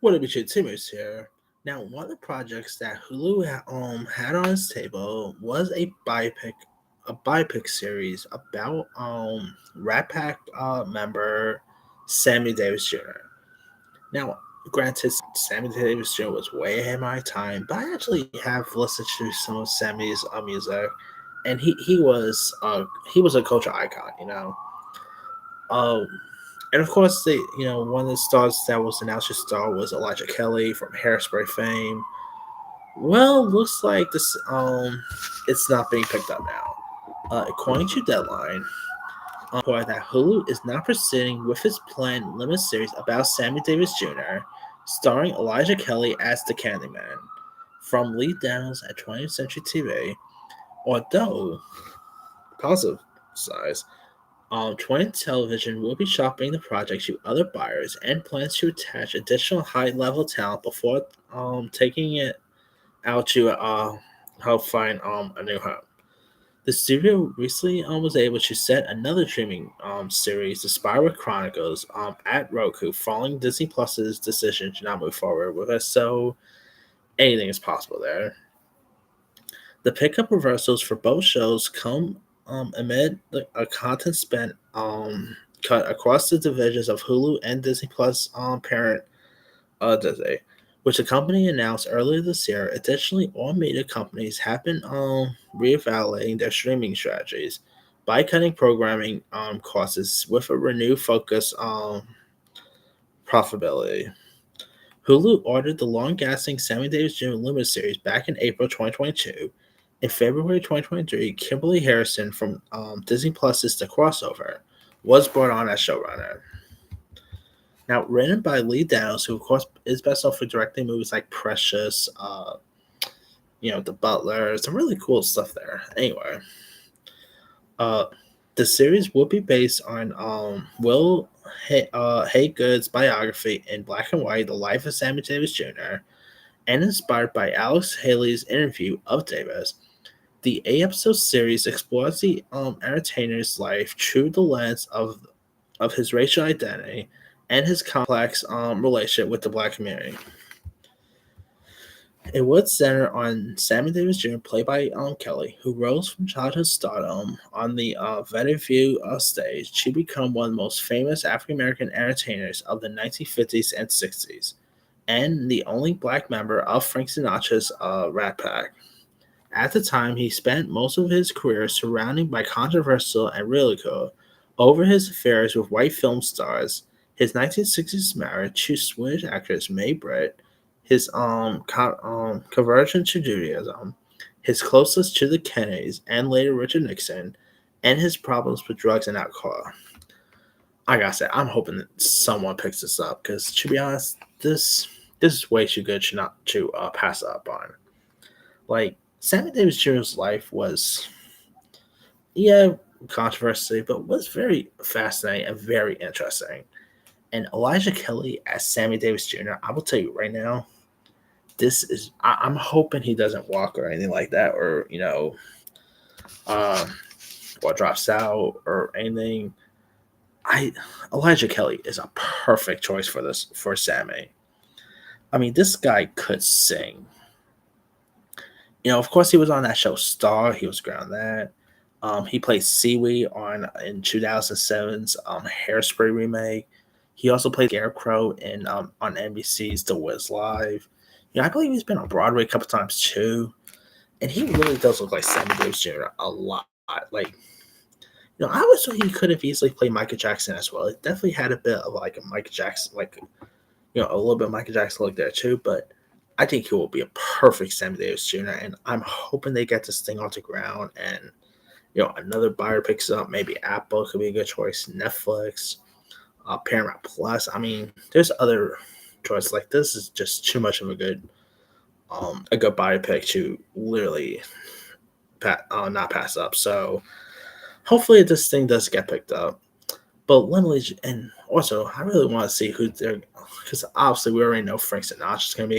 What up, your Timmers here. Now, one of the projects that Hulu had on its table was a biopic series about Rat Pack member Sammy Davis Jr. Now, granted, Sammy Davis Jr. was way ahead of my time, but I actually have listened to some of Sammy's music, and he was a culture icon, you know. Um, and of course, one of the stars that was announced to star was Elijah Kelly from Hairspray fame. Well, looks like this it's not being picked up now. According to Deadline, reported that Hulu is not proceeding with its planned limited series about Sammy Davis Jr., starring Elijah Kelly as the Candyman from Lee Downs at 20th Century TV. Although positive size, 20 Television will be shopping the project to other buyers and plans to attach additional high-level talent before taking it out to help find a new home. The studio recently was able to set another streaming series, The Spiral Chronicles, at Roku, following Disney Plus's decision to not move forward with it. So anything is possible there. The pickup reversals for both shows come amid a content spent cut across the divisions of Hulu and Disney Plus parent Disney, which the company announced earlier this year. Additionally, all media companies have been reevaluating their streaming strategies by cutting programming costs with a renewed focus on profitability. Hulu ordered the long-lasting Sammy Davis Jr. limited series back in April 2022. In February 2023, Kimberly Harrison from Disney Plus's The Crossover was brought on as showrunner. Now, written by Lee Downs, who of course is best known for directing movies like Precious, The Butler, some really cool stuff there. Anyway, uh, the series will be based on Haygood's biography in black and white, The Life of Sammy Davis Jr., and inspired by Alex Haley's interview of Davis. The 8-episode series explores the entertainer's life through the lens of his racial identity and his complex relationship with the black community. It would center on Sammy Davis Jr., played by Kelly, who rose from childhood stardom on the View stage to become one of the most famous African American entertainers of the 1950s and 60s, and the only black member of Frank Sinatra's Rat Pack. At the time, he spent most of his career surrounded by controversial and ridicule over his affairs with white film stars, his 1960s marriage to Swedish actress Mae Britt, his conversion to Judaism, his closeness to the Kennedys and later Richard Nixon, and his problems with drugs and alcohol. Like I said, I'm hoping that someone picks this up because, to be honest, this is way too good to not to pass up on. Like, Sammy Davis Jr.'s life was, yeah, controversy, but was very fascinating and very interesting. And Elijah Kelly as Sammy Davis Jr., I will tell you right now, I'm hoping he doesn't walk or anything like that, or, um, or drops out or anything. I Elijah Kelly is a perfect choice for Sammy. I mean, this guy could sing. Of course, he was on that show Star. He was great on that. He played Seaweed in 2007's Hairspray remake. He also played Scarecrow in on NBC's The Wiz Live. I believe he's been on Broadway a couple times too, and he really does look like Sammy Davis Jr. a lot. I always thought he could have easily played Michael Jackson as well. It definitely had a bit of like a Michael Jackson, a little bit of Michael Jackson look there too. But I think he will be a perfect Sammy Davis Jr. And I'm hoping they get this thing off the ground and another buyer picks it up. Maybe Apple could be a good choice. Netflix, Paramount Plus. I mean, there's other choices. Like, this is just too much of a good buyer pick to literally not pass up. So hopefully this thing does get picked up. But and also I really want to see who they're, because obviously we already know Frank Sinatra is going to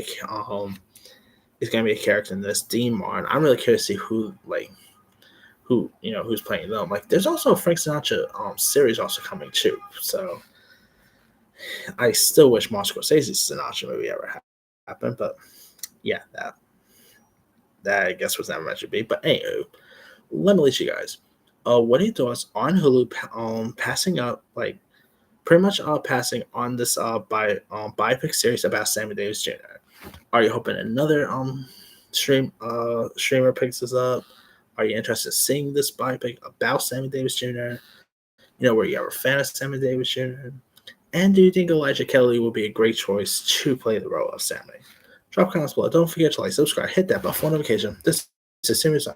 be a character in this. Dean Martin. I'm really curious to see who's playing them. Like, there's also a Frank Sinatra series also coming too. So I still wish Martin Scorsese's Sinatra movie ever happened, but yeah, that I guess was never meant to be. But anywho, let me let you guys. What are your thoughts on Hulu passing up, like pretty much passing on this biopic series about Sammy Davis Jr.? Are you hoping another streamer picks this up? Are you interested in seeing this biopic about Sammy Davis Jr.? Were you ever a fan of Sammy Davis Jr.? And do you think Elijah Kelly will be a great choice to play the role of Sammy? Drop comments below. Don't forget to like, subscribe, hit that bell for notification. This is Serious.